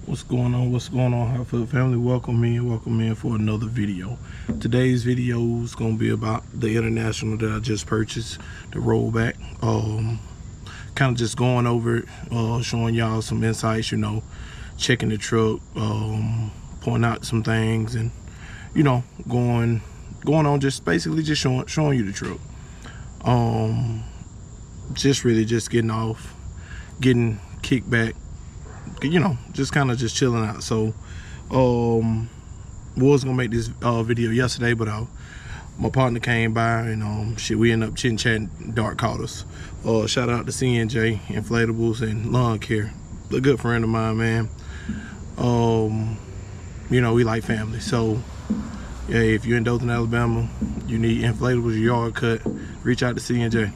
What's going on? Hot Foot family? Welcome in for another video. Today's video is gonna be about the International that I just purchased, the rollback. Kind of just going over it, showing y'all some insights, checking the truck, pointing out some things, and going on, just basically just showing you the truck. Just really just getting kicked back, just kind of just chilling out. So was gonna make this video yesterday, but my partner came by and we ended up chit-chatting. Dark caught us. Shout out to CNJ Inflatables and Lawn Care, a good friend of mine, man. We like family. So yeah, if you're in Dothan, Alabama, you need inflatables, your yard cut, reach out to CNJ.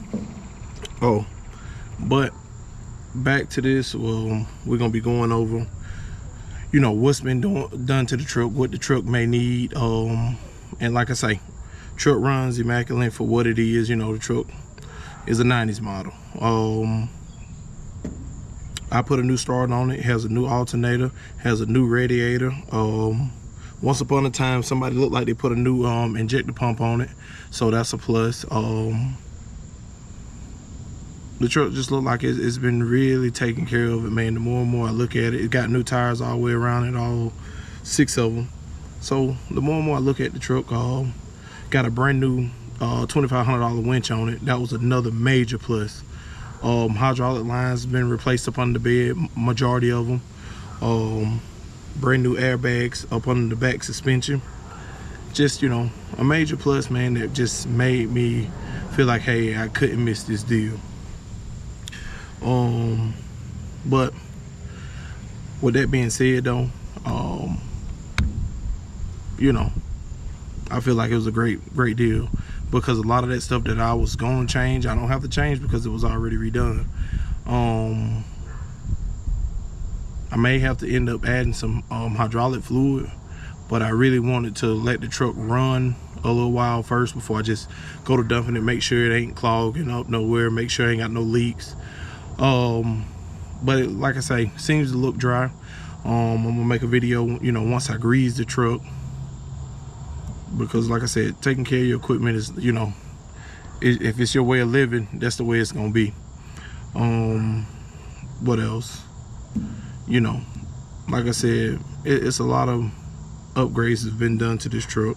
But back to this. We're gonna be going over what's been done to the truck, what the truck may need, and like I say, truck runs immaculate for what it is. The truck is a 90s model. I put a new start on it, has a new alternator, has a new radiator. Once upon a time somebody looked like they put a new injector pump on it, so that's a plus. The truck just looked like it's been really taken care of, it, man. The more and more I look at it, it got new tires all the way around it, all 6 of them. So the more and more I look at the truck, got a brand new $2,500 winch on it. That was another major plus. Hydraulic lines been replaced up under the bed, majority of them. Brand new airbags up under the back suspension. Just a major plus, man, that just made me feel like, hey, I couldn't miss this deal. But with that being said, though, I feel like it was a great deal, because a lot of that stuff that I was going to change, I don't have to change because it was already redone. I may have to end up adding some hydraulic fluid, but I really wanted to let the truck run a little while first before I just go to dumping it, make sure it ain't clogging up nowhere, make sure I ain't got no leaks. But like I say, seems to look dry. I'm gonna make a video once I grease the truck, because like I said, taking care of your equipment is, if it's your way of living, that's the way it's gonna be. What else? Like I said, it's a lot of upgrades that's been done to this truck.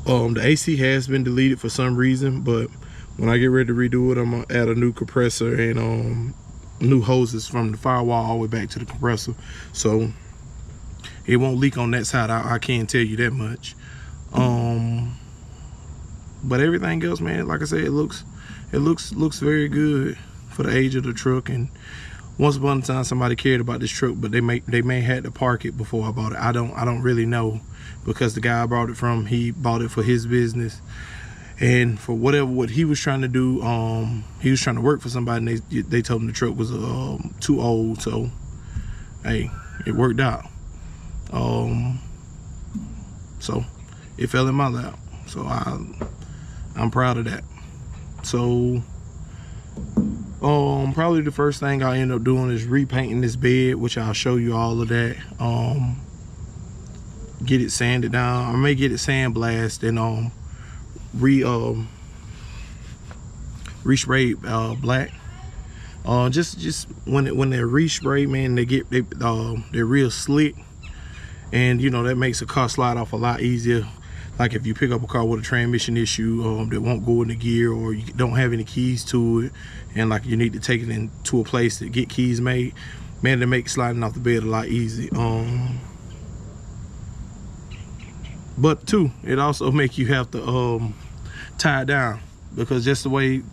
The AC has been deleted for some reason, but when I get ready to redo it, I'm gonna add a new compressor and new hoses from the firewall all the way back to the compressor, so it won't leak on that side. I can't tell you that much. But everything else, man, like I said, it looks very good for the age of the truck. And once upon a time somebody cared about this truck, but they may had to park it before I bought it. I don't really know, because the guy I bought it from, he bought it for his business, and for what he was trying to do, he was trying to work for somebody, and they told him the truck was too old. So hey, it worked out. So it fell in my lap, so I'm proud of that. So probably the first thing I end up doing is repainting this bed, which I'll show you all of that. Get it sanded down. I may get it sandblasted and re-sprayed black. Just when they're re-sprayed, man, they're real slick, and that makes a car slide off a lot easier. Like if you pick up a car with a transmission issue that won't go into gear, or you don't have any keys to it, and like you need to take it into a place to get keys made, man, they make sliding off the bed a lot easy. But too, it also make you have to tie it down, because just the way,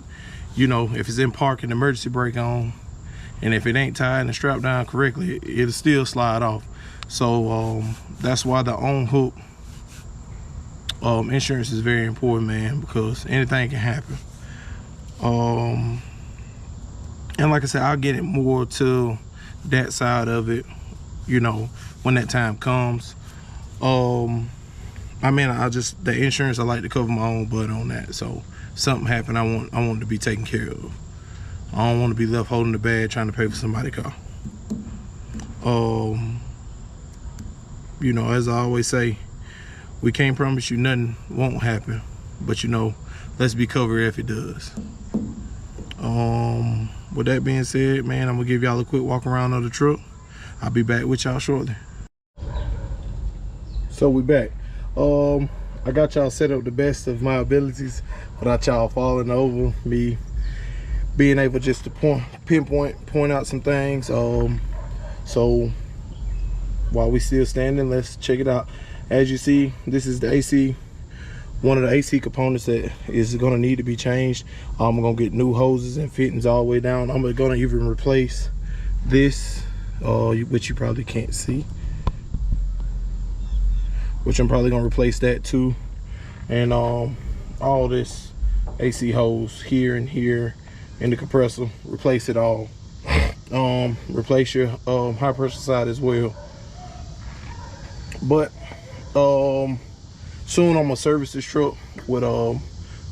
if it's in park and emergency brake on, and if it ain't tied and strapped down correctly, it'll still slide off. So that's why the on hook insurance is very important, man, because anything can happen. And like I said, I'll get it more to that side of it, when that time comes. I mean, the insurance, I like to cover my own butt on that. So something happened, I want it to be taken care of. I don't want to be left holding the bag trying to pay for somebody's car. you know, as I always say, we can't promise you nothing won't happen, but you know, let's be covered if it does. With that being said, man, I'm gonna give y'all a quick walk around of the truck. I'll be back with y'all shortly. So we back. I got y'all set up the best of my abilities without y'all falling over, me being able just to point out some things. So while we still standing, let's check it out. As you see, this is the AC, one of the AC components that is gonna need to be changed. I'm gonna get new hoses and fittings all the way down. I'm gonna even replace this, which you probably can't see, which I'm probably gonna replace that too. And all this AC hose here and here in the compressor, replace it all. Replace your high pressure side as well. But soon I'm gonna service this truck with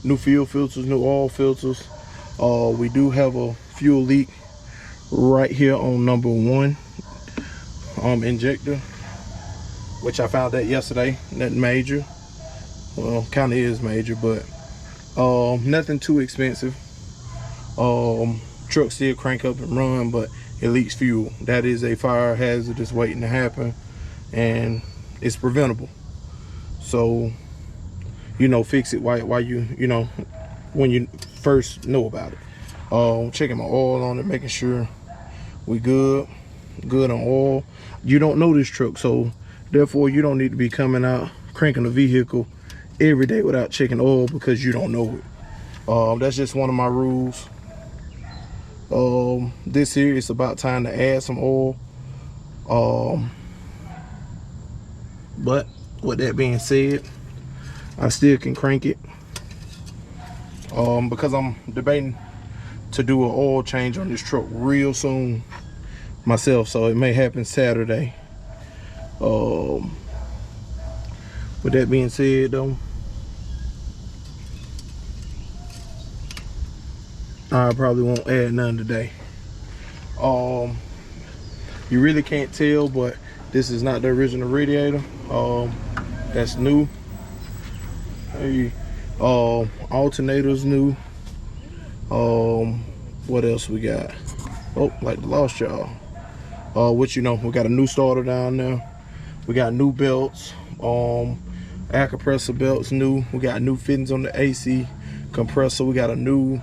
new fuel filters, new oil filters. We do have a fuel leak right here on number 1 injector, which I found that yesterday. Nothing major. Well, kind of is major, but nothing too expensive. Truck still crank up and run, but it leaks fuel. That is a fire hazard that's waiting to happen, and it's preventable. So, you know, fix it while you know, when you first know about it. Checking my oil on it, making sure we good on oil. You don't know this truck, so therefore you don't need to be coming out cranking the vehicle every day without checking oil because you don't know it. That's just one of my rules. This here, it's about time to add some oil. But with that being said, I still can crank it. Because I'm debating to do an oil change on this truck real soon myself, so it may happen Saturday. With that being said though, I probably won't add none today. You really can't tell, but this is not the original radiator. That's new. Hey, alternator's new. What else we got? Oh, like the lost y'all. Which, you know, we got a new starter down there. We got new belts. Air compressor belts new. We got new fittings on the AC compressor. We got a new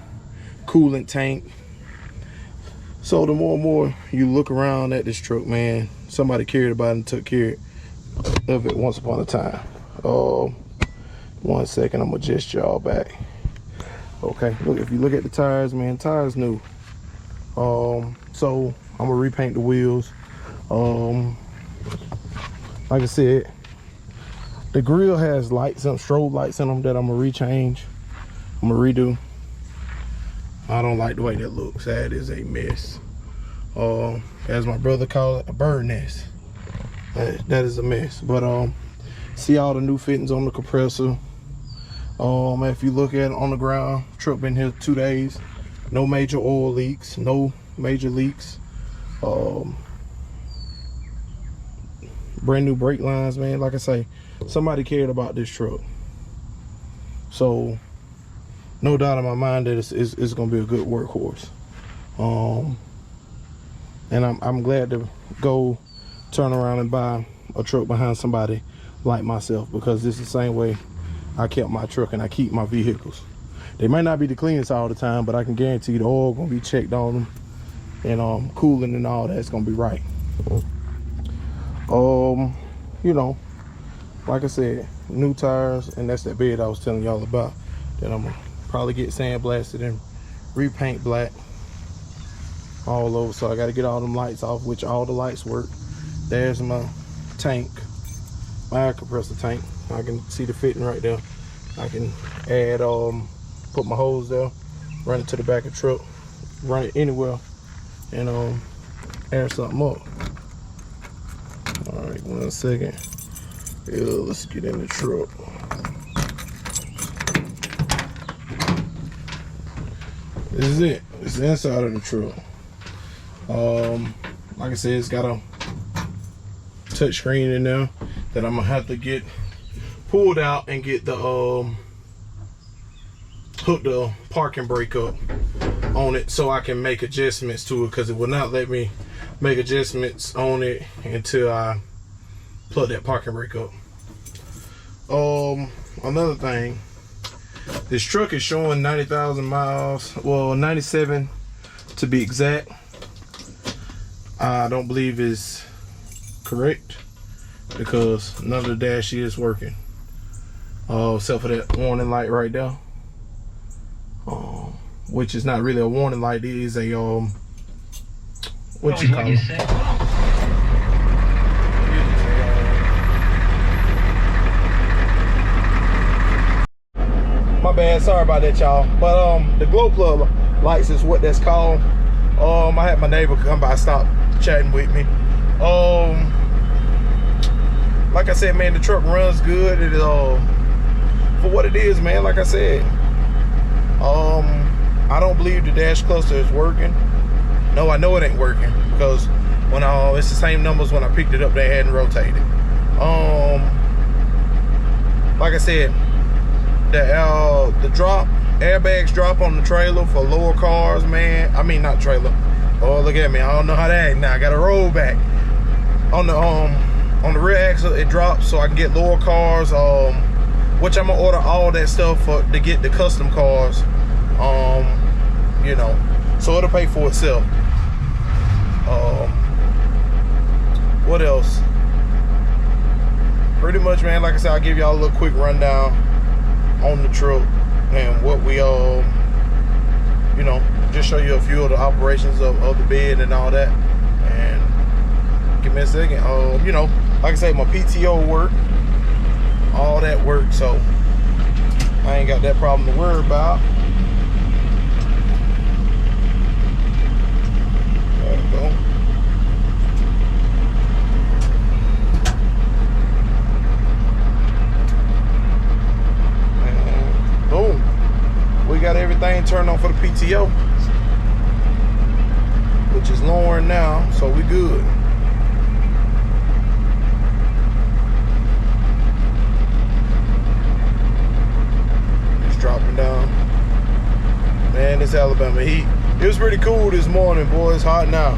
coolant tank. So the more and more you look around at this truck, man, somebody cared about it and took care of it once upon a time. 1 second, I'm gonna adjust y'all back. Okay, look, if you look at the tires, man, tires new. So I'm gonna repaint the wheels. Like I said, the grill has lights, some strobe lights in them that I'm gonna rechange. I'm gonna redo. I don't like the way that looks. That is a mess. As my brother called it, a bird nest. That is a mess. But see all the new fittings on the compressor. If you look at it on the ground, truck been here 2 days. No major oil leaks, no major leaks. Brand new brake lines, man. Like I say, somebody cared about this truck. So no doubt in my mind that it's gonna be a good workhorse. And I'm glad to go turn around and buy a truck behind somebody like myself, because this is the same way I kept my truck and I keep my vehicles. They might not be the cleanest all the time, but I can guarantee the oil gonna be checked on them, and cooling and all that's gonna be right. You know, like I said, new tires, and that's that bed I was telling y'all about that I'm gonna probably get sandblasted and repaint black all over. So I got to get all them lights off, which all the lights work. There's my tank, my air compressor tank. I can see the fitting right there. I can add put my hose there, run it to the back of the truck, run it anywhere, and air something up. All right, 1 second. Yeah, let's get in the truck. This is it. It's the inside of the truck. Like I said, it's got a touch screen in there that I'm gonna have to get pulled out and get the hook the parking brake up on it so I can make adjustments to it, because it will not let me make adjustments on it until I plug that parking brake up. Another thing, this truck is showing 90,000 miles, well 97 to be exact. I don't believe it's correct because none of the dash is working, except for that warning light right there, which is not really a warning light. It is a what you call it? My bad, sorry about that, y'all. But the glow plug lights is what that's called. I had my neighbor come by, stop chatting with me. Like I said, man, the truck runs good. It for what it is, man. Like I said, I don't believe the dash cluster is working. No, I know it ain't working because when it's the same numbers when I picked it up, they hadn't rotated. Like I said, the drop airbags drop on the trailer for lower cars, man. I mean, not trailer. Oh, look at me. I don't know how to act now. I got a rollback on the rear axle. It drops so I can get lower cars. Which I'm gonna order all that stuff to get the custom cars. You know, so it'll pay for itself. What else? Pretty much, man. Like I said, I'll give y'all a little quick rundown on the truck and what we you know, just show you a few of the operations of the bed and all that. And give me a second. You know, like I say, my PTO work, all that work, so I ain't got that problem to worry about. There we go. And boom, we got everything turned on for the PTO, which is lowering now, so we good. It's dropping down. Man, this Alabama heat. It was pretty cool this morning, boy. It's hot now.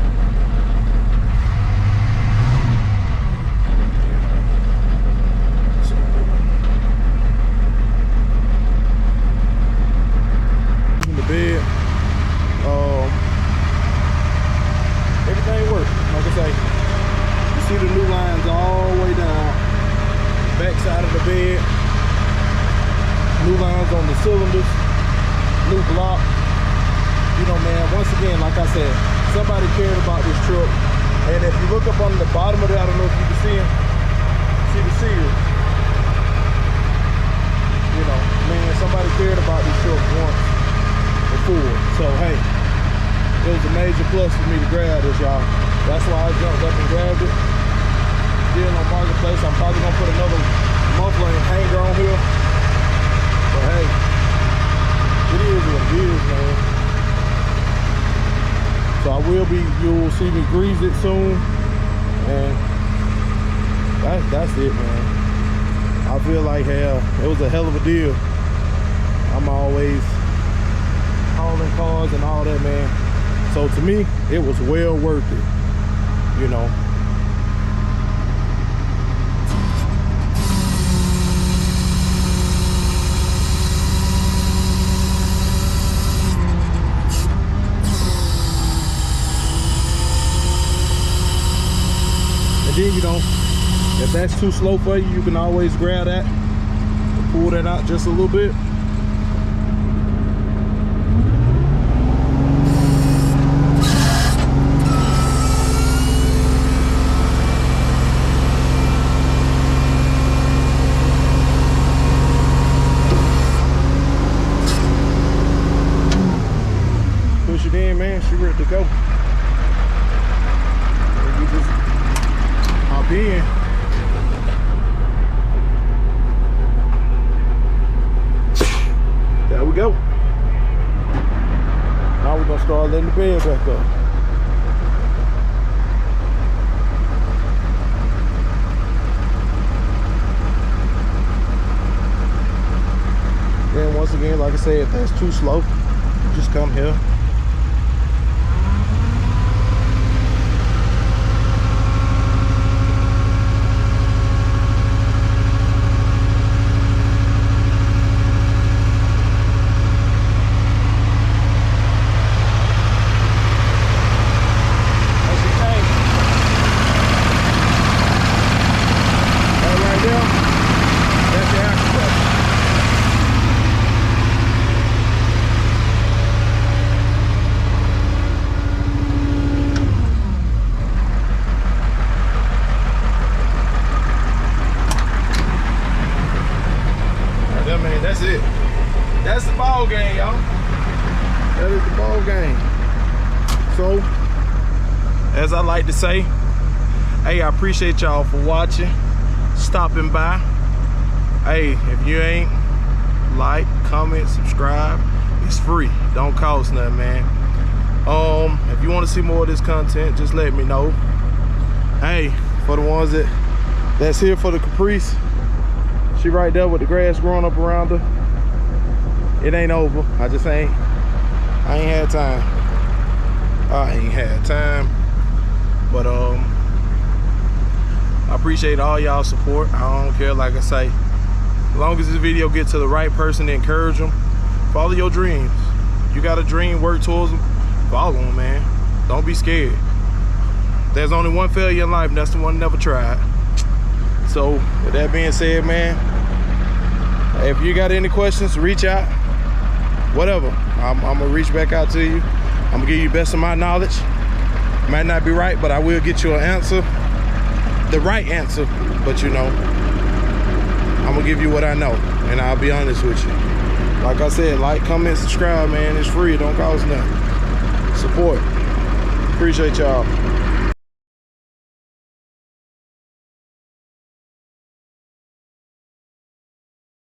In the bed. Everything works. Like I say, you see the new lines all the way down. Back side of the bed. New lines on the cylinders. New block. You know, man, once again, like I said, somebody cared about this truck. And if you look up on the bottom of it, I don't know if you can see them. See the seals. You know, man, somebody cared about this truck once before. So, hey, it was a major plus for me to grab this, y'all. That's why I jumped up and grabbed it. Still on Marketplace. I'm probably going to put another muffler and hanger on here. But, hey, it is what it is, man. So I will be, you'll see me grease it soon, and that's it, man. I feel like, hell, it was a hell of a deal. I'm always hauling cars and all that, man. So to me, it was well worth it, you know. Then, you know, if that's too slow for you, you can always grab that and pull that out just a little bit. Push it in, man. She ready to go. And you just hop in. There we go. Now we're gonna start letting the bed back up. like I said, if that's too slow, just come here. That's it. That's the ball game, y'all. That is the ball game. So, as I like to say, hey, I appreciate y'all for watching, stopping by. Hey, if you ain't like, comment, subscribe, it's free. Don't cost nothing, man. If you want to see more of this content, just let me know. Hey, for the ones that's here for the Caprice, she right there with the grass growing up around her. It ain't over. I ain't had time. I ain't had time. But I appreciate all y'all support. I don't care, like I say, as long as this video gets to the right person to encourage them, follow your dreams. You got a dream, work towards them, follow them, man. Don't be scared. There's only one failure in life, and that's the one never tried. So with that being said, man, if you got any questions, reach out. Whatever, I'm gonna reach back out to you. I'm gonna give you the best of my knowledge. Might not be right, but I will get you an answer, the right answer. But you know, I'm gonna give you what I know, and I'll be honest with you. Like I said, like, comment, subscribe, man. It's free. It don't cost nothing. Support. Appreciate y'all.